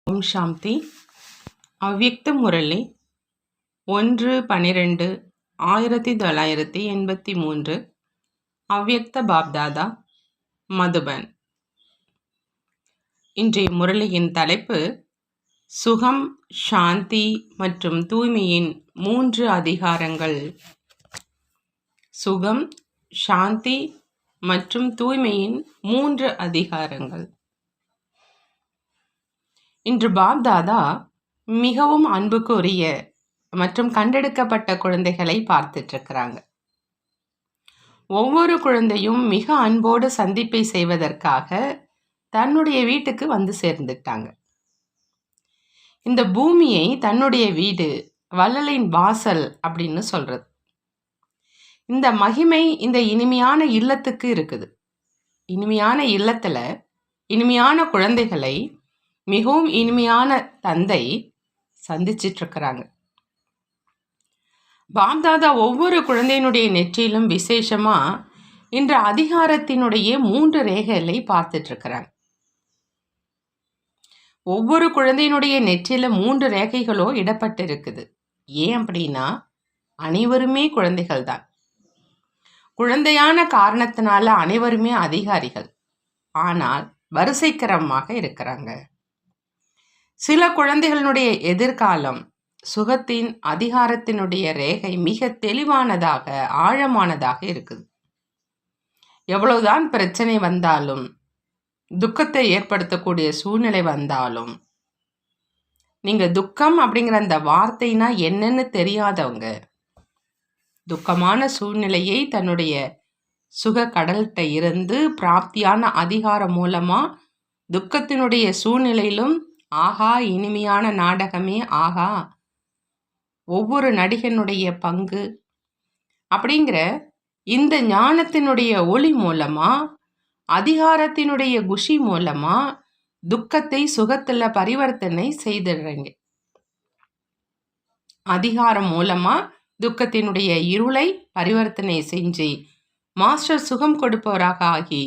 ஓம் சாந்தி. அவ்யக்த முரளி 1/12/1983. அவ்யக்த பாப்தாதா, மதுபன். இன்றைய முரளியின் தலைப்பு சுகம், சாந்தி மற்றும் தூய்மையின் 3 அதிகாரங்கள். சுகம், சாந்தி மற்றும் தூய்மையின் 3 அதிகாரங்கள். இன்று பாப்தாதா மிகவும் அன்புக்குரிய மற்றும் கண்டெடுக்கப்பட்ட குழந்தைகளை பார்த்துட்டு இருக்கிறாங்க. ஒவ்வொரு குழந்தையும் மிக அன்போடு சந்திப்பை செய்வதற்காக தன்னுடைய வீட்டுக்கு வந்து சேர்ந்துட்டாங்க. இந்த பூமியை தன்னுடைய வீடு, வள்ளலின் வாசல் அப்படின்னு சொல்றது. இந்த மகிமை இந்த இனிமையான இல்லத்துக்கு இருக்குது. இனிமையான இல்லத்துல இனிமையான குழந்தைகளை மிகவும் இனிமையான தந்தை சந்திச்சிட்டு இருக்கிறாங்க. பாப்தாதா ஒவ்வொரு குழந்தையினுடைய நெற்றியிலும் விசேஷமா இன்று அதிகாரத்தினுடைய 3 ரேகைகளை பார்த்துட்டு இருக்கிறாங்க. ஒவ்வொரு குழந்தையினுடைய நெற்றியில 3 ரேகைகளோ இடப்பட்டு இருக்குது. ஏன் அப்படின்னா அனைவருமே குழந்தைகள் தான். குழந்தையான காரணத்தினால அனைவருமே அதிகாரிகள். ஆனால் வரிசைக்கிரமமாக இருக்கிறாங்க. சில குழந்தைகளுடைய எதிர்காலம் சுகத்தின் அதிகாரத்தினுடைய ரேகை மிக தெளிவானதாக, ஆழமானதாக இருக்குது. எவ்வளவுதான் பிரச்சனை வந்தாலும், துக்கத்தை ஏற்படுத்தக்கூடிய சூழ்நிலை வந்தாலும், நீங்க துக்கம் அப்படிங்கிற அந்த வார்த்தைனா என்னன்னு தெரியாதவங்க, துக்கமான சூழ்நிலையை தன்னுடைய சுக கடல்கிட்ட இருந்து பிராப்தியான அதிகாரம் மூலமா துக்கத்தினுடைய சூழ்நிலையிலும் ஆகா இனிமையான நாடகமே, ஆகா ஒவ்வொரு நடிகனுடைய பங்கு அப்படிங்கிற இந்த ஞானத்தினுடைய ஒளி மூலமா, அதிகாரத்தினுடைய குஷி மூலமா துக்கத்தை சுகத்துல பரிவர்த்தனை செய்திடுறீங்க. அதிகாரம் மூலமா துக்கத்தினுடைய இருளை பரிவர்த்தனை செஞ்சு மாஸ்டர் சுகம் கொடுப்பவராக ஆகி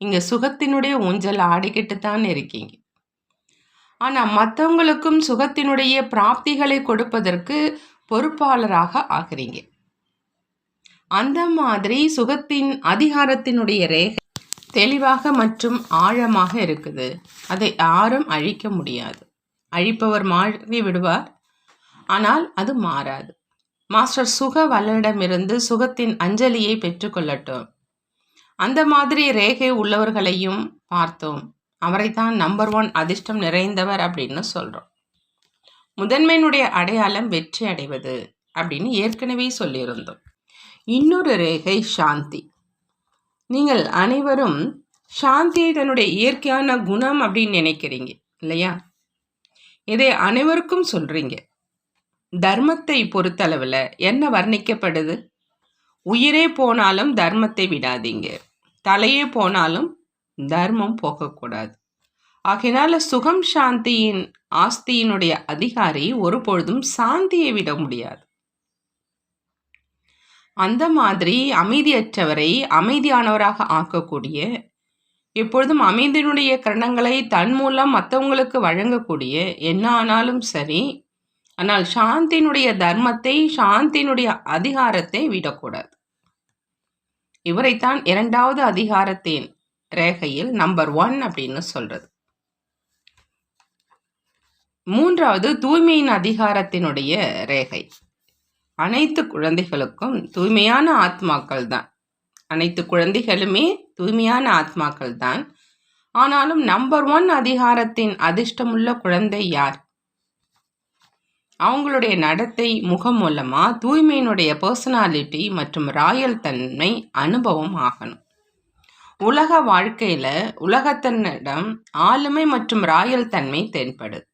இங்க சுகத்தினுடைய ஊஞ்சல் ஆடிக்கிட்டு தான் இருக்கீங்க. ஆனா மற்றவங்களுக்கும் சுகத்தினுடைய பிராப்திகளை கொடுப்பதற்கு பொறுப்பாளராக ஆகிறீங்க. அந்த மாதிரி சுகத்தின் அதிகாரத்தினுடைய ரேகை தெளிவாக மற்றும் ஆழமாக இருக்குது. அதை யாரும் அழிக்க முடியாது. அழிப்பவர் மாறி விடுவார், ஆனால் அது மாறாது. மாஸ்டர் சுக வல்லரிடமிருந்து சுகத்தின் அஞ்சலியை பெற்றுக்கொள்ளட்டும். அந்த மாதிரி ரேகை உள்ளவர்களையும் பார்த்தோம். அவரைத்தான் நம்பர் 1 அதிர்ஷ்டம் நிறைந்தவர் அப்படின்னு சொல்றோம். முதன்மையினுடைய அடையாளம் வெற்றி அடைவது அப்படின்னு ஏற்கனவே சொல்லியிருந்தோம். இன்னொரு ரேகை சாந்தி. நீங்கள் அனைவரும் சாந்தியை தன்னுடைய இயற்கையான குணம் அப்படின்னு நினைக்கிறீங்க இல்லையா? இதை அனைவருக்கும் சொல்றீங்க. தர்மத்தை பொறுத்தளவில் என்ன வர்ணிக்கப்படுது? உயிரே போனாலும் தர்மத்தை விடாதீங்க, தலையே போனாலும் தர்மம் போகக்கூடாது. ஆகையினால சுகம் சாந்தியின் ஆஸ்தியினுடைய அதிகாரி ஒருபொழுதும் சாந்தியை விட முடியாது. அந்த மாதிரி அமைதியற்றவரை அமைதியானவராக ஆக்கக்கூடிய, எப்பொழுதும் அமைதியினுடைய கரணங்களை தன் மூலம் மற்றவங்களுக்கு வழங்கக்கூடிய என்ன ஆனாலும் சரி, ஆனால் சாந்தியினுடைய தர்மத்தை, சாந்தியினுடைய அதிகாரத்தை விடக்கூடாது. இவரைத்தான் 2வது அதிகாரத்தின் ரேகையில் நம்பர் 1 அப்படின்னு சொல்றது. 3வது தூய்மையின் அதிகாரத்தினுடைய ரேகை. அனைத்து குழந்தைகளுக்கும் தூய்மையான ஆத்மாக்கள் தான். அனைத்து குழந்தைகளுமே தூய்மையான ஆத்மாக்கள் தான். ஆனாலும் நம்பர் 1 அதிகாரத்தின் அதிர்ஷ்டமுள்ள குழந்தை யார்? அவங்களுடைய நடத்தை, முகம் மூலமா தூய்மையினுடைய பர்சனாலிட்டி மற்றும் ராயல் தன்மை அனுபவம் ஆகணும். உலக வாழ்க்கையில உலகத்தினிடம் ஆளுமை மற்றும் ராயல் தன்மை தென்படுது.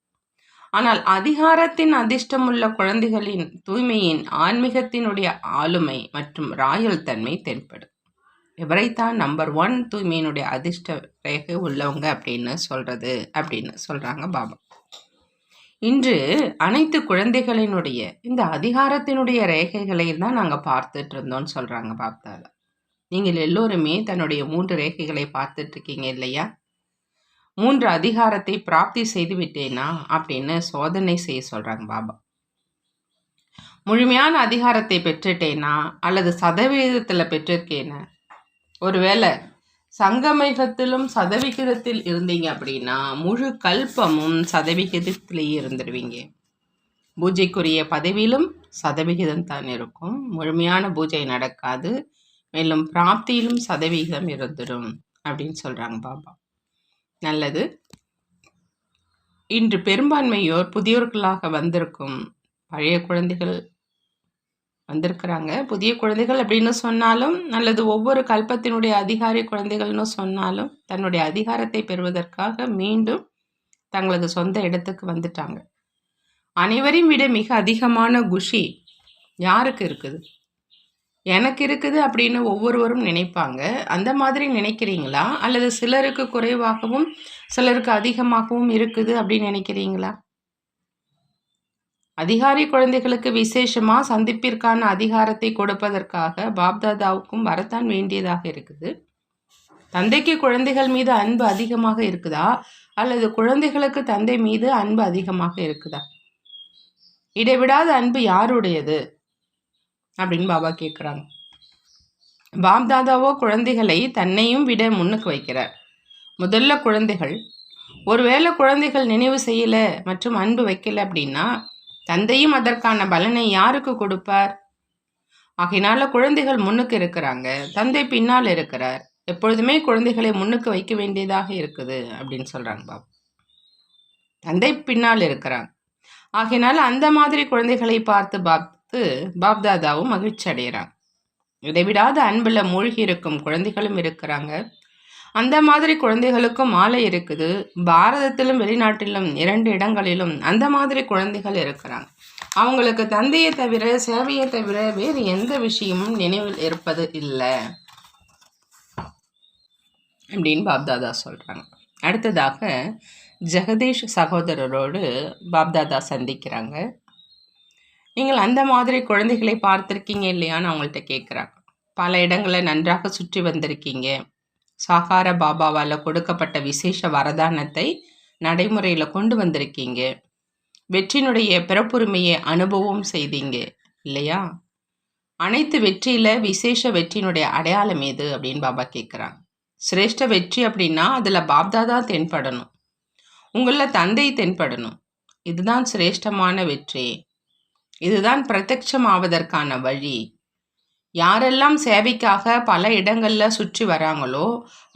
ஆனால் அதிகாரத்தின் அதிர்ஷ்டமுள்ள குழந்தைகளின் தூய்மையின் ஆன்மீகத்தினுடைய ஆளுமை மற்றும் ராயல் தன்மை தென்படுது. இவரைத்தான் நம்பர் 1 தூய்மையினுடைய அதிர்ஷ்ட ரேகை உள்ளவங்க அப்படின்னு சொல்றாங்க பாபா. இன்று அனைத்து குழந்தைகளினுடைய இந்த அதிகாரத்தினுடைய ரேகைகளை தான் நாங்கள் பார்த்துட்டு இருந்தோம்னு சொல்றாங்க பாப்தாதா. நீங்கள் எல்லோருமே தன்னுடைய 3 ரேகைகளை பார்த்துட்டு இருக்கீங்க இல்லையா? 3 அதிகாரத்தை பிராப்தி செய்து விட்டேனா அப்படின்னு சோதனை செய்ய சொல்றாங்க பாபா. முழுமையான அதிகாரத்தை பெற்றுட்டேனா அல்லது சதவிகிதத்துல பெற்றிருக்கேனா? ஒருவேளை சங்கமேகத்திலும் சதவிகிதத்தில் இருந்தீங்க அப்படின்னா முழு கல்பமும் சதவிகிதத்திலேயே இருந்துடுவீங்க. பூஜைக்குரிய பதவியிலும் சதவிகிதம் தான் இருக்கும். முழுமையான பூஜை நடக்காது. மேலும் பிராப்தியிலும் சதவிகிதம் இருந்துடும் அப்படின்னு சொல்றாங்க பாபா. நல்லது. இன்று பெரும்பான்மையோர் புதியோர்களாக வந்திருக்கும் பழைய குழந்தைகள் வந்திருக்கிறாங்க. புதிய குழந்தைகள் அப்படின்னு சொன்னாலும் அல்லது ஒவ்வொரு கல்பத்தினுடைய அதிகாரி குழந்தைகள்னு சொன்னாலும் தன்னுடைய அதிகாரத்தை பெறுவதற்காக மீண்டும் தங்களது சொந்த இடத்துக்கு வந்துட்டாங்க. அனைவரையும் விட மிக அதிகமான குஷி யாருக்கு இருக்குது? எனக்கு இருக்குது அப்படின்னு ஒவ்வொருவரும் நினைப்பாங்க. அந்த மாதிரி நினைக்கிறீங்களா? அல்லது சிலருக்கு குறைவாகவும் சிலருக்கு அதிகமாகவும் இருக்குது அப்படின்னு நினைக்கிறீங்களா? அதிகாரி குழந்தைகளுக்கு விசேஷமா சந்திப்பிற்கான அதிகாரத்தை கொடுப்பதற்காக பாப்தாதாவுக்கும் வரத்தான் வேண்டியதாக இருக்குது. தந்தைக்கு குழந்தைகள் மீது அன்பு அதிகமாக இருக்குதா அல்லது குழந்தைகளுக்கு தந்தை மீது அன்பு அதிகமாக இருக்குதா? இடைவிடாத அன்பு யாருடையது அப்படின்னு பாபா கேட்குறாங்க. பாப்தாதாவோ குழந்தைகளை தன்னையும் விட முன்னுக்கு வைக்கிறார். முதல்ல குழந்தைகள். ஒருவேளை குழந்தைகள் நினைவு செய்யல மற்றும் அன்பு வைக்கல அப்படின்னா தந்தையும் அதற்கான பலனை யாருக்கு கொடுப்பார்? ஆகையினால குழந்தைகள் முன்னுக்கு இருக்கிறாங்க, தந்தை பின்னால் இருக்கிறார். எப்பொழுதுமே குழந்தைகளை முன்னுக்கு வைக்க வேண்டியதாக இருக்குது அப்படின்னு சொல்றாங்க பாபா. தந்தை பின்னால் இருக்கிறாங்க. ஆகையினால அந்த மாதிரி குழந்தைகளை பார்த்து பாப்தாதாவும் மகிழ்ச்சி அடைகிறாங்க. இடைவிடாத அன்புல மூழ்கி இருக்கும் குழந்தைகளும் இருக்கிறாங்க. அந்த மாதிரி குழந்தைகளுக்கும் மாலை இருக்குது. பாரதத்திலும் வெளிநாட்டிலும் 2 இடங்களிலும் அந்த மாதிரி குழந்தைகள் இருக்கிறாங்க. அவங்களுக்கு தந்தையை தவிர சேவையை தவிர வேறு எந்த விஷயமும் நினைவில் இருப்பது இல்லை அப்படின்னு பாப்தாதா சொல்றாங்க. அடுத்ததாக ஜெகதீஷ் சகோதரரோடு பாப்தாதா சந்திக்கிறாங்க. நீங்கள் அந்த மாதிரி குழந்தைகளை பார்த்துருக்கீங்க இல்லையான்னு அவங்கள்ட்ட கேட்குறாங்க. பல இடங்களை நன்றாக சுற்றி வந்திருக்கீங்க. சாகார பாபாவால் கொடுக்கப்பட்ட விசேஷ வரதானத்தை நடைமுறையில் கொண்டு வந்திருக்கீங்க. வெற்றியினுடைய பிறப்புரிமையை அனுபவம் செய்தீங்க இல்லையா? அனைத்து வெற்றியில் விசேஷ வெற்றியினுடைய அடையாளம் எது அப்படின்னு பாபா கேட்குறாங்க. சிரேஷ்ட வெற்றி அப்படின்னா அதில் பாப்தாதா தென்படணும், உங்களில் தந்தை தென்படணும். இதுதான் சிரேஷ்டமான வெற்றி. இதுதான் பிரத்யட்சம் ஆவதற்கான வழி. யாரெல்லாம் சேவைக்காக பல இடங்களில் சுற்றி வராங்களோ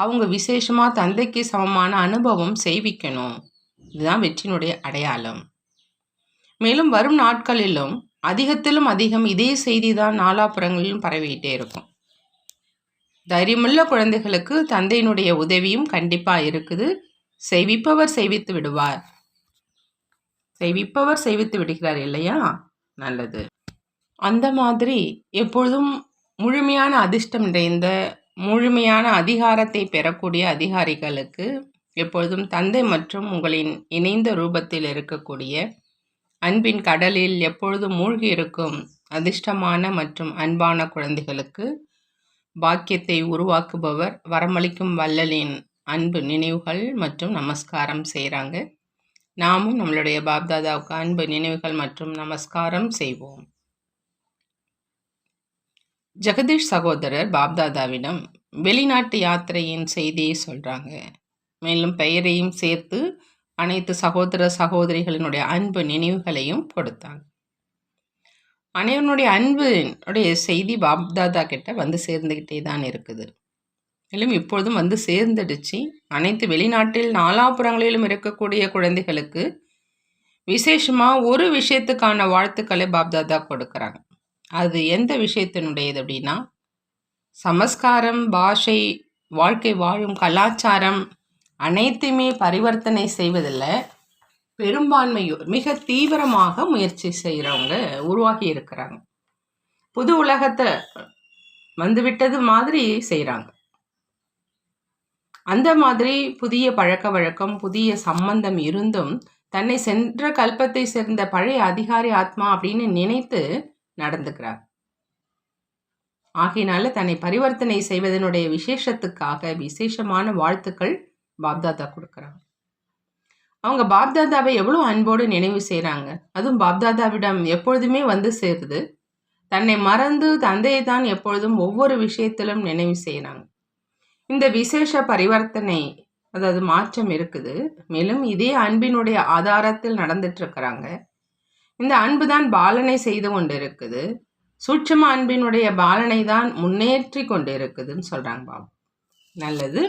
அவங்க விசேஷமாக தந்தைக்கு சமமான அனுபவம் செய்விக்கணும். இதுதான் வெற்றியினுடைய அடையாளம். மேலும் வரும் நாட்களிலும் அதிகத்திலும் அதிகம் இதே செய்தி தான் நாலாபுறங்களிலும் பரவிக்கிட்டே இருக்கும். தைரியமுள்ள குழந்தைகளுக்கு தந்தையினுடைய உதவியும் கண்டிப்பாக இருக்குது. செய்விப்பவர் செய்வித்து விடுவார். செய்விப்பவர் செய்வித்து விடுகிறார் இல்லையா? நல்லது. அந்த மாதிரி எப்பொழுதும் முழுமையான அதிர்ஷ்டம் நிறைந்த முழுமையான அதிகாரத்தை பெறக்கூடிய அதிகாரிகளுக்கு எப்பொழுதும் தந்தை மற்றும் உங்களின் இணைந்த ரூபத்தில் இருக்கக்கூடிய அன்பின் கடலில் எப்பொழுதும் மூழ்கி இருக்கும் அதிர்ஷ்டமான மற்றும் அன்பான குழந்தைகளுக்கு பாக்கியத்தை உருவாக்குபவர் வரமளிக்கும் வள்ளலின் அன்பு நினைவுகள் மற்றும் நமஸ்காரம் செய்கிறாங்க. நாமும் நம்மளுடைய பாப்தாதாவுக்கு அன்பு நினைவுகள் மற்றும் நமஸ்காரம் செய்வோம். ஜெகதீஷ் சகோதரர் பாப்தாதாவிடம் வெளிநாட்டு யாத்திரையின் செய்தியை சொல்கிறாங்க. மேலும் பெயரையும் சேர்த்து அனைத்து சகோதர சகோதரிகளினுடைய அன்பு நினைவுகளையும் கொடுத்தாங்க. அனைவருடைய அன்புடைய செய்தி பாப்தாதா கிட்ட வந்து சேர்ந்துக்கிட்டே தான் இருக்குது. மேலும் இப்பொழுதும் வந்து சேர்ந்துடுச்சு. அனைத்து வெளிநாட்டில் நாலாபுறங்களிலும் இருக்கக்கூடிய குழந்தைகளுக்கு விசேஷமாக ஒரு விஷயத்துக்கான வாழ்த்துக்களை பாப்தாதா கொடுக்குறாங்க. அது எந்த விஷயத்தினுடையது அப்படின்னா சமஸ்காரம், பாஷை, வாழ்க்கை வாழும் கலாச்சாரம் அனைத்தையுமே பரிவர்த்தனை செய்வதில் பெரும்பான்மையோர் மிக தீவிரமாக முயற்சி செய்கிறவங்க உருவாகி இருக்கிறாங்க. புது உலகத்தை வந்துவிட்டது மாதிரி செய்கிறாங்க. அந்த மாதிரி புதிய பழக்க வழக்கம், புதிய சம்பந்தம் இருந்தும் தன்னை சென்ற கல்பத்தை சேர்ந்த பழைய அதிகாரி ஆத்மா அப்படின்னு நினைத்து நடந்துக்கிறார். ஆகையினால தன்னை பரிவர்த்தனை செய்வதனுடைய விசேஷத்துக்காக விசேஷமான வாழ்த்துக்கள் பாப்தாதா கொடுக்குறாங்க. அவங்க பாப்தாதாவை எவ்வளோ அன்போடு நினைவு செய்கிறாங்க. அதுவும் பாப்தாதாவிடம் எப்பொழுதுமே வந்து சேருது. தன்னை மறந்து தந்தையை தான் எப்பொழுதும் ஒவ்வொரு விஷயத்திலும் நினைவு செய்கிறாங்க. இந்த விசேஷ பரிவர்த்தனை, அதாவது மாற்றம் இருக்குது. மேலும் இதே அன்பினுடைய ஆதாரத்தில் நடந்துட்டு இருக்கிறாங்க. இந்த அன்பு தான் பாலனை செய்து கொண்டு இருக்குது. சூட்சும அன்பினுடைய பாலனை தான் முன்னேற்றி கொண்டு இருக்குதுன்னு சொல்றாங்க பாபா. நல்லது.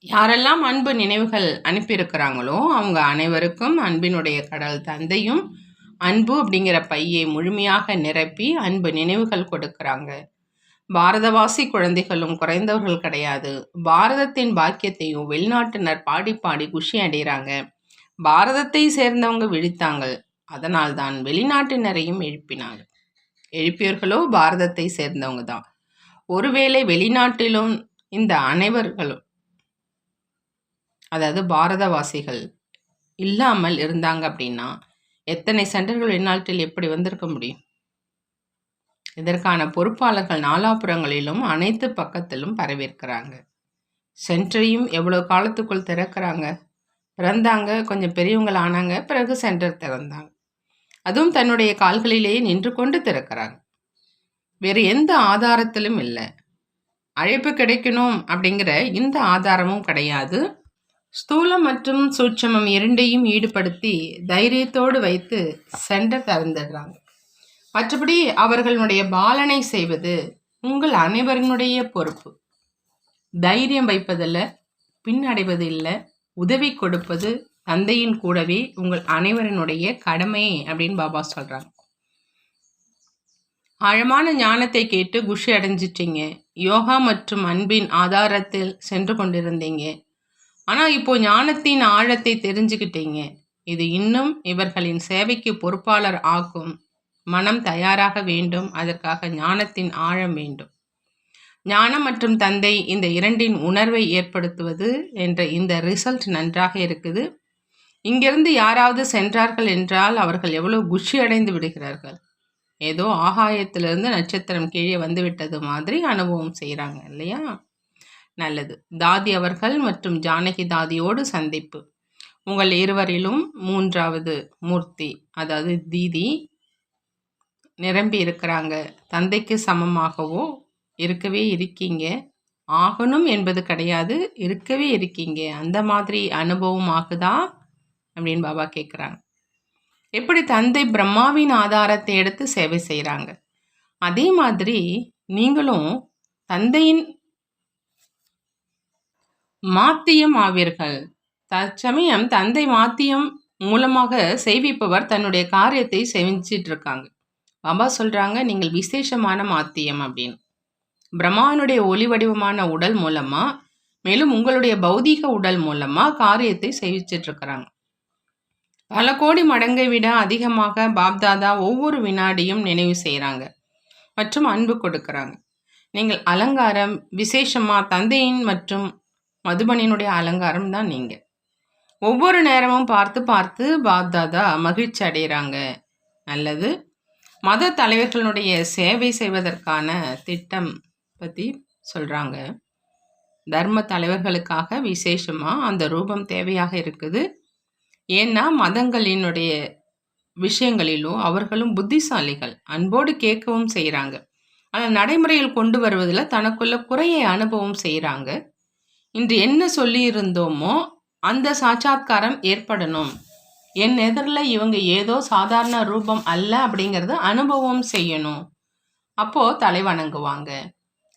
யாரெல்லாம் அன்பு நினைவுகள் அனுப்பியிருக்கிறாங்களோ அவங்க அனைவருக்கும் அன்பினுடைய கடல் தந்தையும் அன்பு அப்படிங்கிற பையை முழுமையாக நிரப்பி அன்பு நினைவுகள் கொடுக்கறாங்க. பாரதவாசி குழந்தைகளும் குறைந்தவர்கள் கிடையாது. பாரதத்தின் பாக்கியத்தையும் வெளிநாட்டினர் பாடி பாடி குஷி அடைகிறாங்க. பாரதத்தை சேர்ந்தவங்க விழித்தாங்க, அதனால் தான் வெளிநாட்டினரையும் எழுப்பினாங்க. எழுப்பியவர்களோ பாரதத்தை சேர்ந்தவங்க தான். ஒருவேளை வெளிநாட்டிலும் இந்த அனைவர்களும், அதாவது பாரதவாசிகள் இல்லாமல் இருந்தாங்க அப்படின்னா எத்தனை சென்டர்கள் வெளிநாட்டில் எப்படி வந்திருக்க முடியும்? இதற்கான பொறுப்பாளர்கள் நாலாபுறங்களிலும் அனைத்து பக்கத்திலும் பரவியிருக்கிறாங்க. சென்டரையும் எவ்வளோ காலத்துக்குள் திறக்கிறாங்க. பிறந்தாங்க, கொஞ்சம் பெரியவங்கள் ஆனாங்க, பிறகு சென்டர் திறந்தாங்க. அதுவும் தன்னுடைய கால்களிலேயே நின்று கொண்டு திறக்கிறாங்க. வேறு எந்த ஆதாரத்திலும் இல்லை. அழைப்பு கிடைக்கணும் அப்படிங்கிற இந்த ஆதாரமும் கிடையாது. ஸ்தூலம் மற்றும் சூட்சமம் இரண்டையும் ஈடுபடுத்தி தைரியத்தோடு வைத்து சென்டர் திறந்துடுறாங்க. மற்றபடி அவர்களுடைய பாலனை செய்வது உங்கள் அனைவரினுடைய பொறுப்பு. தைரியம் வைப்பதில்லை, பின்னடைவது இல்லை, உதவி கொடுப்பது தந்தையின் கூடவே உங்கள் அனைவரினுடைய கடமை அப்படின்னு பாபா சொல்றாங்க. ஆழமான ஞானத்தை கேட்டு குஷி அடைஞ்சிட்டீங்க. யோகா மற்றும் அன்பின் ஆதாரத்தில் சென்று கொண்டிருந்தீங்க. ஆனால் இப்போ ஞானத்தின் ஆழத்தை தெரிஞ்சுக்கிட்டீங்க. இது இன்னும் இவர்களின் சேவைக்கு பொறுப்பாளர் ஆக்கும். மனம் தயாராக வேண்டும். அதற்காக ஞானத்தின் ஆழம் வேண்டும். ஞானம் மற்றும் தந்தை இந்த இரண்டின் உணர்வை ஏற்படுத்துவது என்ற இந்த ரிசல்ட் நன்றாக இருக்குது. இங்கிருந்து யாராவது சென்றார்கள் என்றால் அவர்கள் எவ்வளோ குஷி அடைந்து விடுகிறார்கள். ஏதோ ஆகாயத்திலிருந்து நட்சத்திரம் கீழே வந்துவிட்டது மாதிரி அனுபவம் செய்கிறாங்க இல்லையா? நல்லது. தாதி அவர்கள் மற்றும் ஜானகி தாதியோடு சந்திப்பு. உங்கள் இருவரிலும் மூன்றாவது மூர்த்தி, அதாவது தீதி நிரம்பி இருக்கிறாங்க. தந்தைக்கு சமமாகவோ இருக்கவே இருக்கீங்க. ஆகணும் என்பது கிடையாது, இருக்கவே இருக்கீங்க. அந்த மாதிரி அனுபவம் ஆகுதா அப்படின்னு பாபா கேட்குறாங்க. எப்படி தந்தை பிரம்மாவின் ஆதாரத்தை எடுத்து சேவை செய்கிறாங்க, அதே மாதிரி நீங்களும் தந்தையின் மாத்தியம் ஆவீர்கள். தற்சமயம் தந்தை மாத்தியம் மூலமாக செய்விப்பவர் தன்னுடைய காரியத்தை செஞ்சிட்டு இருக்காங்க. பாபா சொல்றாங்க, நீங்கள் விசேஷமான மாத்தியம் அப்படின்னு. பிரம்மாவனுடைய ஒளி வடிவமான உடல் மூலமா, மேலும் உங்களுடைய பௌதீக உடல் மூலமா காரியத்தை செய்விச்சிட்டு இருக்கிறாங்க. பல கோடி மடங்கை விட அதிகமாக பாப்தாதா ஒவ்வொரு வினாடியும் நினைவு செய்கிறாங்க மற்றும் அன்பு கொடுக்கறாங்க. நீங்கள் அலங்காரம் விசேஷமா தந்தையின் மற்றும் மதுபனினுடைய அலங்காரம் தான் நீங்க. ஒவ்வொரு நேரமும் பார்த்து பார்த்து பாப்தாதா மகிழ்ச்சி அடைகிறாங்க. நல்லது. மத தலைவர்களுடைய சேவை செய்வதற்கான திட்டம் பற்றி சொல்கிறாங்க. தர்ம தலைவர்களுக்காக விசேஷமாக அந்த ரூபம் தேவையாக இருக்குது. ஏன்னா மதங்களினுடைய விஷயங்களிலும் அவர்களும் புத்திசாலிகள், அன்போடு கேட்கவும் செய்கிறாங்க. ஆனால் நடைமுறையில் கொண்டு வருவதில் தனக்குள்ள குறையை அனுபவம் செய்கிறாங்க. இன்று என்ன சொல்லியிருந்தோமோ அந்த சாட்சாத்காரம் ஏற்படணும். என் எதிரில் இவங்க ஏதோ சாதாரண ரூபம் அல்ல அப்படிங்கிறத அனுபவம் செய்யணும். அப்போது தலைவணங்குவாங்க.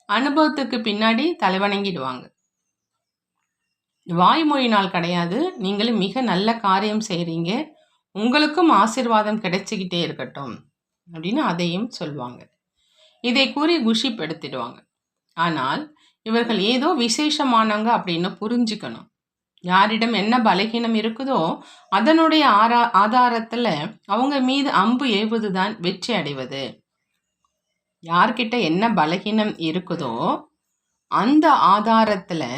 அனுபவத்துக்கு பின்னாடி தலைவணங்கிடுவாங்க. வாய்மொழினால் கிடையாது. நீங்களும் மிக நல்ல காரியம் செய்கிறீங்க, உங்களுக்கும் ஆசீர்வாதம் கிடைச்சிக்கிட்டே இருக்கட்டும் அப்படின்னு அதையும் சொல்லுவாங்க. இதை கூறி குஷிப்படுத்திடுவாங்க. ஆனால் இவர்கள் ஏதோ விசேஷமானவங்க அப்படின்னு புரிஞ்சுக்கணும். யாரிடம் என்ன பலகீனம் இருக்குதோ அதனுடைய ஆதாரத்தில் அவங்க மீது அம்பு ஏவுவது தான் வெற்றி அடைவது. யார்கிட்ட என்ன பலகீனம் இருக்குதோ அந்த ஆதாரத்தில்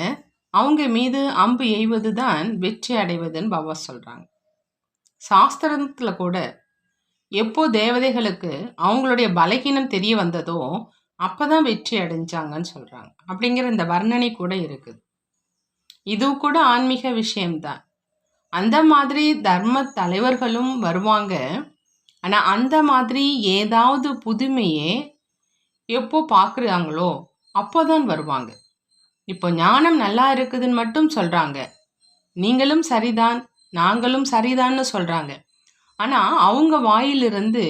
அவங்க மீது அம்பு எய்வது தான் வெற்றி அடைவதுன்னு பாபா சொல்கிறாங்க. சாஸ்திரத்தில் கூட எப்போ தேவதைகளுக்கு அவங்களுடைய பலகீனம் தெரிய வந்ததோ அப்போ தான் வெற்றி அடைஞ்சாங்கன்னு சொல்கிறாங்க. அப்படிங்கிற இந்த வர்ணனை கூட இருக்குது. இது கூட ஆன்மீக விஷயம்தான். அந்த மாதிரி தர்ம தலைவர்களும் வருவாங்க. ஆனால் அந்த மாதிரி ஏதாவது புதுமையே எப்போ பார்க்குறாங்களோ அப்போதான் வருவாங்க. இப்போ ஞானம் நல்லா இருக்குதுன்னு மட்டும் சொல்கிறாங்க. நீங்களும் சரிதான், நாங்களும் சரிதான்னு சொல்கிறாங்க. ஆனால் அவங்க வாயிலிருந்து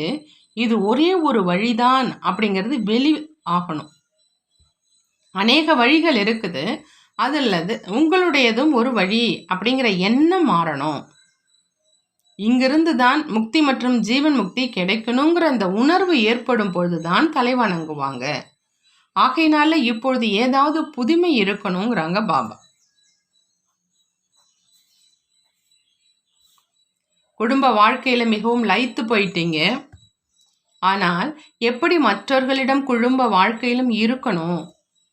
இது ஒரே ஒரு வழிதான் அப்படிங்கிறது வெளி ஆகணும். அநேக வழிகள் இருக்குது, அதில் உங்களுடையதும் ஒரு வழி அப்படிங்கிற எண்ணம் மாறணும். இங்கிருந்து தான் முக்தி மற்றும் ஜீவன் முக்தி கிடைக்கணுங்கிற அந்த உணர்வு ஏற்படும் பொழுதுதான் தலை வணங்குவாங்க. ஆகையினால இப்பொழுது ஏதாவது புதுமை இருக்கணுங்கிறாங்க பாபா. குடும்ப வாழ்க்கையில மிகவும் லயித்து போயிட்டீங்க. ஆனால் எப்படி மற்றவர்களிடம் குடும்ப வாழ்க்கையிலும் இருக்கணும்,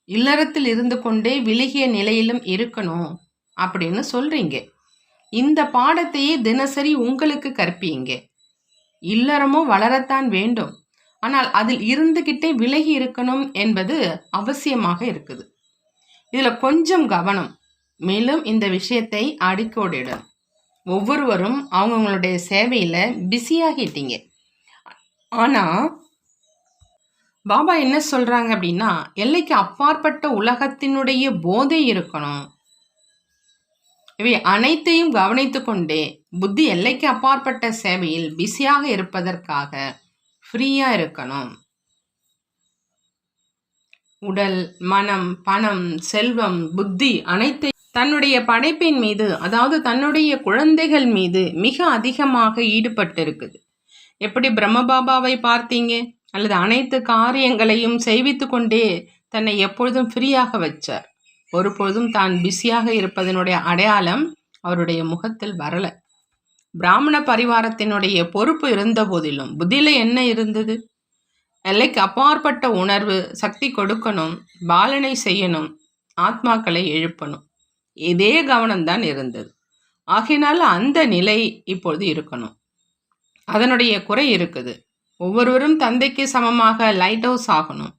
இல்லறத்தில் இருந்து கொண்டே விலகிய நிலையிலும் இருக்கணும் அப்படின்னு சொல்றீங்க. இந்த பாடத்தையே தினசரி உங்களுக்கு கற்பீங்க. இல்லறமும் வளரத்தான் வேண்டும், ஆனால் அதில் இருந்துகிட்டே விலகி இருக்கணும் என்பது அவசியமாக இருக்குது. இதுல கொஞ்சம் கவனம். மேலும் இந்த விஷயத்தை அடிக்கோடிடணும். ஒவ்வொருவரும் அவங்கவுங்களுடைய சேவையில பிஸியாகிட்டீங்க. ஆனா பாபா என்ன சொல்றாங்க அப்படின்னா, எல்லைக்கு அப்பாற்பட்ட உலகத்தினுடைய போதை இருக்கணும். இவை அனைத்தையும் கவனித்து கொண்டே புத்தி எல்லைக்கு அப்பாற்பட்ட சேவையில் பிஸியாக இருப்பதற்காக ஃப்ரீயா இருக்கணும். உடல், மனம், பணம், செல்வம், புத்தி அனைத்தையும் தன்னுடைய படைப்பின் மீது, அதாவது தன்னுடைய குழந்தைகள் மீது மிக அதிகமாக ஈடுபட்டு இருக்குது. எப்படி பிரம்மபாபாவை பார்த்தீங்க? அல்லது அனைத்து காரியங்களையும் செய்வித்து கொண்டே தன்னை எப்பொழுதும் ஃப்ரீயாக வச்சார். ஒருபொழுதும் தான் பிஸியாக இருப்பதனுடைய அடையாளம் அவருடைய முகத்தில் வரல. பிராமண பரிவாரத்தினுடைய பொறுப்பு இருந்த போதிலும் புத்தியில என்ன இருந்தது? எல்லைக்கு அப்பாற்பட்ட உணர்வு, சக்தி கொடுக்கணும், பாலனை செய்யணும், ஆத்மாக்களை எழுப்பணும். இதே கவனம்தான் இருந்தது. ஆகையினால அந்த நிலை இப்பொழுது இருக்கணும். அதனுடைய குறை இருக்குது. ஒவ்வொருவரும் தந்தைக்கு சமமாக லைட் ஹவுஸ் ஆகணும்.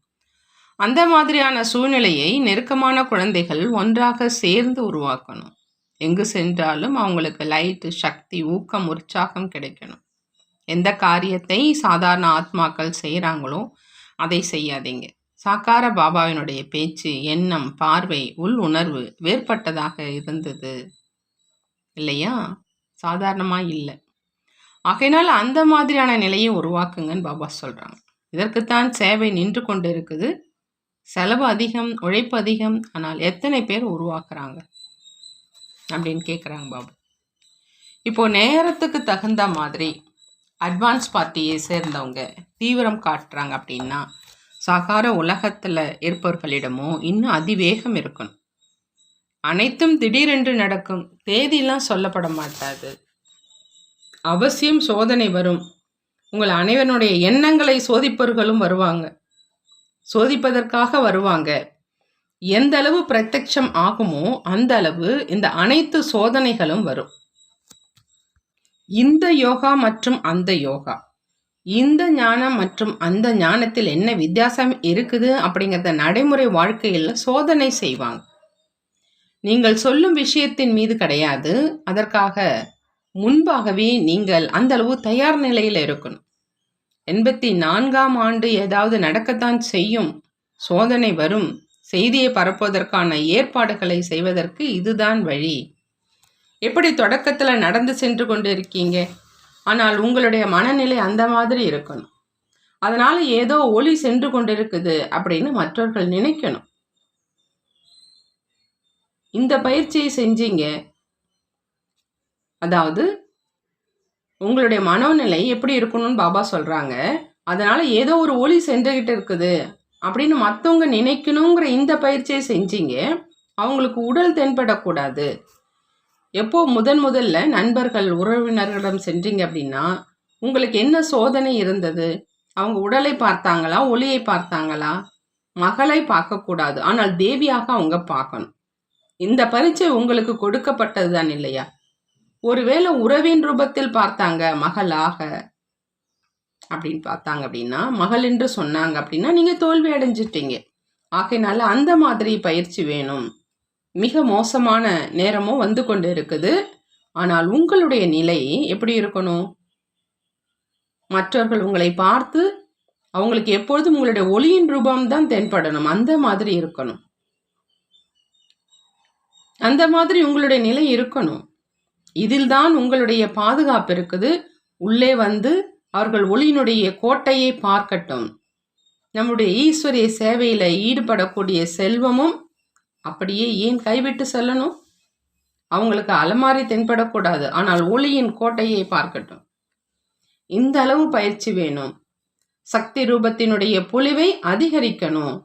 அந்த மாதிரியான சூழ்நிலையை நெருக்கமான குழந்தைகள் ஒன்றாக சேர்ந்து உருவாக்கணும். எங்கு சென்றாலும் அவங்களுக்கு லைட்டு, சக்தி, ஊக்கம், உற்சாகம் கிடைக்கணும். எந்த காரியத்தை சாதாரண ஆத்மாக்கள் செய்கிறாங்களோ அதை செய்யாதீங்க. சாக்கார பாபாவினுடைய பேச்சு, எண்ணம், பார்வை, உள் உணர்வு வேறுபட்டதாக இருந்தது இல்லையா? சாதாரணமாக இல்லை. ஆகையினால் அந்த மாதிரியான நிலையை உருவாக்குங்கன்னு பாபா சொல்கிறாங்க. இதற்குத்தான் சேவை நின்று கொண்டு இருக்குது. செலவு அதிகம், உழைப்பு அதிகம், ஆனால் எத்தனை பேர் உருவாக்குறாங்க அப்படின்னு கேட்குறாங்க பாபா. இப்போ நேரத்துக்கு தகுந்த மாதிரி அட்வான்ஸ் பார்ட்டியை சேர்ந்தவங்க தீவிரம் காட்டுறாங்க அப்படின்னா சாகார உலகத்தில் இருப்பவர்களிடமும் இன்னும் அதிவேகம் இருக்கணும். அனைத்தும் திடீரென்று நடக்கும், தேதியெல்லாம் சொல்லப்பட மாட்டாது. அவசியம் சோதனை வரும். உங்கள் அனைவருடைய எண்ணங்களை சோதிப்பவர்களும் வருவாங்க, சோதிப்பதற்காக வருவாங்க. எந்த அளவு பிரத்யட்சம் ஆகுமோ அந்த அளவு இந்த அனைத்து சோதனைகளும் வரும். இந்த யோகா மற்றும் அந்த யோகா, இந்த ஞானம் மற்றும் அந்த ஞானத்தில் என்ன வித்தியாசம் இருக்குது அப்படிங்கிறத நடைமுறை வாழ்க்கையில் சோதனை செய்வாங்க. நீங்கள் சொல்லும் விஷயத்தின் மீது கிடையாது, அதற்காக முன்பாகவே நீங்கள் அந்த அளவு தயார் நிலையில் இருக்கணும். 84ஆம் ஆண்டு ஏதாவது நடக்கத்தான் செய்யும், சோதனை வரும். செய்தியை பரப்புவதற்கான ஏற்பாடுகளை செய்வதற்கு இதுதான் வழி. எப்படி தொடக்கத்தில் நடந்து சென்று கொண்டு இருக்கீங்க, ஆனால் உங்களுடைய மனநிலை அந்த மாதிரி இருக்கணும். அதனால ஏதோ ஒளி சென்று கொண்டிருக்குது அப்படின்னு மற்றவர்கள் நினைக்கணும். இந்த பயிற்சியை செஞ்சீங்க, அதாவது உங்களுடைய மனோநிலை எப்படி இருக்கணும்னு பாபா சொல்றாங்க. அதனால ஏதோ ஒரு ஒளி சென்றுகிட்டு இருக்குது அப்படின்னு மற்றவங்க நினைக்கணுங்கிற இந்த பயிற்சியை செஞ்சீங்க. அவங்களுக்கு உடல் தென்படக்கூடாது. எப்போ முதல்ல நண்பர்கள், உறவினர்களிடம் சென்றீங்க அப்படின்னா உங்களுக்கு என்ன சோதனை இருந்தது? அவங்க உடலை பார்த்தாங்களா, ஒளியை பார்த்தாங்களா? மகளை பார்க்கக்கூடாது, ஆனால் தேவியாக அவங்க பார்க்கணும். இந்த பரீட்சை உங்களுக்கு கொடுக்கப்பட்டது தான் இல்லையா? ஒருவேளை உறவின் ரூபத்தில் பார்த்தாங்க, மகளாக அப்படின்னு பார்த்தாங்க அப்படின்னா, மகள் என்று சொன்னாங்க அப்படின்னா நீங்க தோல்வி அடைஞ்சிட்டீங்க. ஆகையினால அந்த மாதிரி பயிற்சி வேணும். மிக மோசமான நேரமும் வந்து கொண்டு இருக்குது. ஆனால் உங்களுடைய நிலை எப்படி இருக்கணும்? மற்றவர்கள் உங்களை பார்த்து அவங்களுக்கு எப்பொழுதும் உங்களுடைய ஒளியின் ரூபம்தான் தென்படணும். அந்த மாதிரி இருக்கணும். அந்த மாதிரி உங்களுடைய நிலை இருக்கணும். இதில்தான் உங்களுடைய பாதுகாப்பு இருக்குது. உள்ளே வந்து அவர்கள் ஒளியினுடைய கோட்டையை பார்க்கட்டும். நம்முடைய ஈஸ்வரிய சேவையில ஈடுபடக்கூடிய செல்வமும் அப்படியே ஏன் கைவிட்டு செல்லணும்? அவங்களுக்கு அலமாரி தென்படக்கூடாது, ஆனால் ஒளியின் கோட்டையை பார்க்கட்டும். இந்த அளவு பயிற்சி வேணும். சக்தி ரூபத்தினுடைய பொலிவை அதிகரிக்கணும்.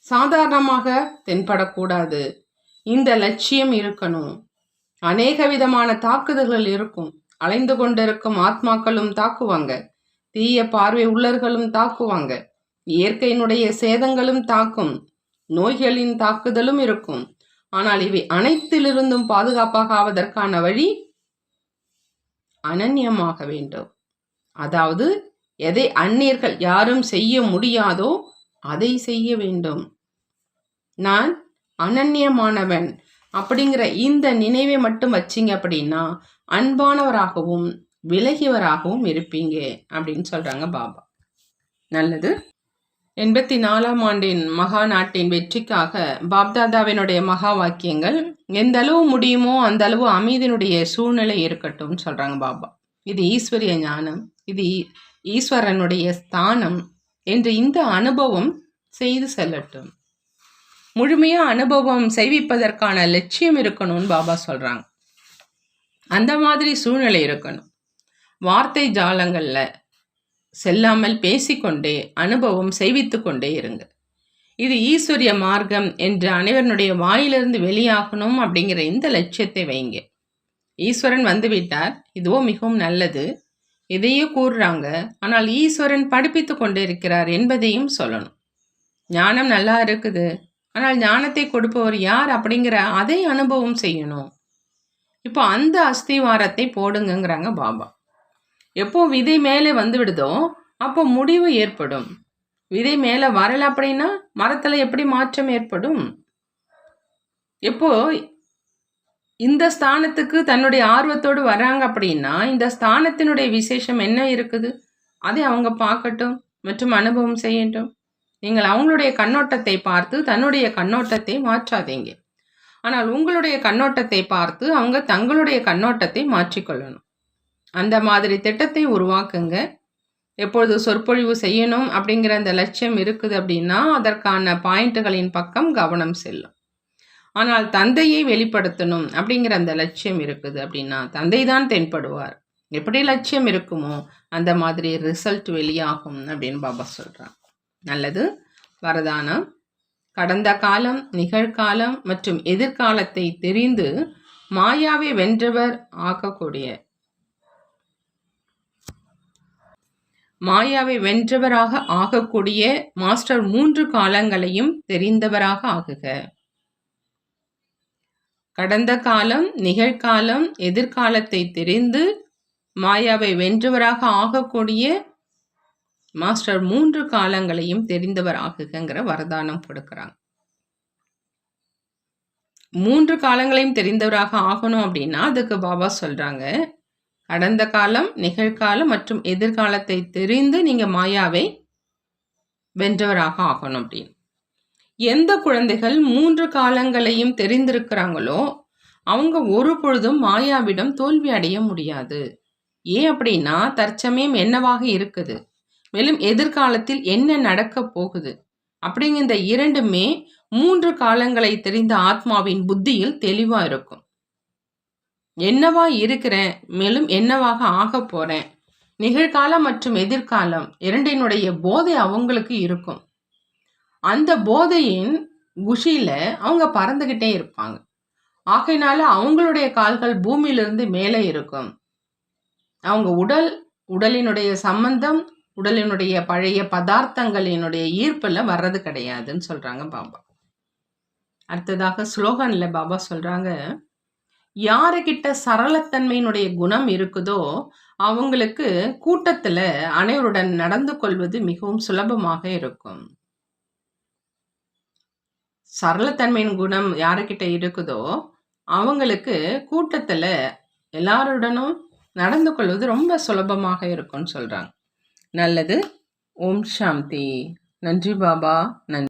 சாதாரணமாக தென்படக்கூடாது. இந்த லட்சியம் இருக்கணும். அநேக விதமான தாக்குதல்கள் இருக்கும். அலைந்து கொண்டிருக்கும் ஆத்மாக்களும் தாக்குவாங்க. தீய பார்வை உள்ளர்களும் தாக்குவாங்க. இயற்கையினுடைய சேதங்களும் தாக்கும். நோய்களின் தாக்குதலும் இருக்கும். ஆனால் இவை அனைத்திலிருந்தும் பாதுகாப்பாக ஆவதற்கான வழி அனன்யமாக வேண்டும். அதாவது எதை அந்நியர்கள் யாரும் செய்ய முடியாதோ அதை செய்ய வேண்டும். நான் அனன்யமானவன் அப்படிங்கிற இந்த நினைவை மட்டும் வச்சிங்க அப்படின்னா அன்பானவராகவும் விலகியவராகவும் இருப்பீங்க அப்படின்னு சொல்றாங்க பாபா. நல்லது. 84ஆம் ஆண்டின் மகா நாட்டின் வெற்றிக்காக பாப்தாதாவினுடைய மகா வாக்கியங்கள். எந்த அளவு முடியுமோ அந்த அளவு அமைதியினுடைய சூழ்நிலை இருக்கட்டும் சொல்றாங்க பாபா. இது ஈஸ்வரிய ஞானம், இது ஈஸ்வரனுடைய ஸ்தானம் என்று இந்த அனுபவம் செய்து செல்லட்டும். முழுமையா அனுபவம் செய்விப்பதற்கான லட்சியம் இருக்கணும்னு பாபா சொல்றாங்க. அந்த மாதிரி சூழ்நிலை இருக்கணும். வார்த்தை ஜாலங்கள்ல செல்லாமல் பேசிக்கொண்டே அனுபவம் செய்வித்து கொண்டே இருங்க. இது ஈஸ்வரிய மார்க்கம் என்று அனைவருடைய வாயிலிருந்து வெளியாகணும் அப்படிங்கிற இந்த லட்சியத்தை வைங்க. ஈஸ்வரன் வந்துவிட்டார், இதுவோ மிகவும் நல்லது, இதையே கூறுறாங்க. ஆனால் ஈஸ்வரன் படிப்பித்து கொண்டு இருக்கிறார் என்பதையும் சொல்லணும். ஞானம் நல்லா இருக்குது, ஆனால் ஞானத்தை கொடுப்பவர் யார் அப்படிங்கிற அதை அனுபவம் செய்யணும். இப்போ அந்த அஸ்திவாரத்தை போடுங்கிறாங்க பாபா. எப்போ விதை மேலே வந்து விடுதோ அப்போ முடிவு ஏற்படும். விதை மேலே வரல அப்படின்னா மரத்துல எப்படி மாற்றம் ஏற்படும்? எப்போ இந்த ஸ்தானத்துக்கு தன்னுடைய ஆர்வத்தோடு வராங்க அப்படின்னா இந்த ஸ்தானத்தினுடைய விசேஷம் என்ன இருக்குது அதை அவங்க பார்க்கட்டும் மற்றும் அனுபவம் செய்யட்டும். நீங்கள் அவங்களுடைய கண்ணோட்டத்தை பார்த்து தன்னுடைய கண்ணோட்டத்தை மாற்றாதீங்க. ஆனால் உங்களுடைய கண்ணோட்டத்தை பார்த்து அவங்க தங்களுடைய கண்ணோட்டத்தை மாற்றிக்கொள்ளணும். அந்த மாதிரி திட்டத்தை உருவாக்குங்க. எப்பொழுது சொற்பொழிவு செய்யணும் அப்படிங்கிற அந்த லட்சியம் இருக்குது அப்படின்னா அதற்கான பாயிண்ட்டுகளின் பக்கம் கவனம் செல்லும். ஆனால் தந்தையை வெளிப்படுத்தணும் அப்படிங்கிற அந்த லட்சியம் இருக்குது அப்படின்னா தந்தை தான் தென்படுவார். எப்படி லட்சியம் இருக்குமோ அந்த மாதிரி ரிசல்ட் வெளியாகும் அப்படின்னு பாபா சொல்றாங்க. நல்லது. வரதானம். கடந்த காலம், நிகழ்காலம் மற்றும் எதிர்காலத்தை தெரிந்து மாயாவை வென்றவர் ஆக்கக்கூடிய மாயாவை வென்றவராக ஆகக்கூடிய மாஸ்டர் 3 காலங்களையும் தெரிந்தவராக ஆகுக. கடந்த காலம், நிகழ்காலம், எதிர்காலத்தை தெரிந்து மாயாவை வென்றவராக ஆகக்கூடிய மாஸ்டர் 3 காலங்களையும் தெரிந்தவர் ஆகுங்கிற வரதானம் கொடுக்கிறாங்க. 3 காலங்களையும் தெரிந்தவராக ஆகணும் அப்படின்னா அதுக்கு பாபா சொல்றாங்க, கடந்த காலம், நிகழ்காலம் மற்றும் எதிர்காலத்தை தெரிந்து நீங்க மாயாவை வென்றவராக ஆகணும் அப்படின்னு. எந்த குழந்தைகள் 3 காலங்களையும் தெரிந்திருக்கிறாங்களோ அவங்க ஒரு பொழுதும் மாயாவிடம் தோல்வி அடைய முடியாது. ஏன் அப்படின்னா தற்சமயம் என்னவாக இருக்குது, மேலும் எதிர்காலத்தில் என்ன நடக்க போகுது அப்படிங்கிற இந்த இரண்டுமே 3 காலங்களை தெரிந்த ஆத்மாவின் புத்தியில் தெளிவா இருக்கும். என்னவா இருக்கிறேன், மேலும் என்னவாக ஆக போறேன், நிகழ்காலம் மற்றும் எதிர்காலம் இரண்டினுடைய போதை அவங்களுக்கு இருக்கும். அந்த போதையின் குஷியில அவங்க பறந்துகிட்டே இருப்பாங்க. ஆகையினால அவங்களுடைய கால்கள் பூமியிலிருந்து மேலே இருக்கும். அவங்க உடலினுடைய சம்பந்தம், உடலினுடைய பழைய பதார்த்தங்களினுடைய ஈர்ப்புல வர்றது கிடையாதுன்னு சொல்றாங்க பாபா. அடுத்ததாக ஸ்லோகன்ல பாபா சொல்றாங்க, யாருக்கிட்ட சரளத்தன்மையினுடைய குணம் இருக்குதோ அவங்களுக்கு கூட்டத்துல அனைவருடன் நடந்து கொள்வது மிகவும் சுலபமாக இருக்கும். சரளத்தன்மையின் குணம் யாருக்கிட்ட இருக்குதோ அவங்களுக்கு கூட்டத்தில் எல்லாருடனும் நடந்து கொள்வது ரொம்ப சுலபமாக இருக்கும்னு சொல்கிறாங்க. நல்லது. ஓம் சாந்தி. நன்றி பாபா. நன்றி.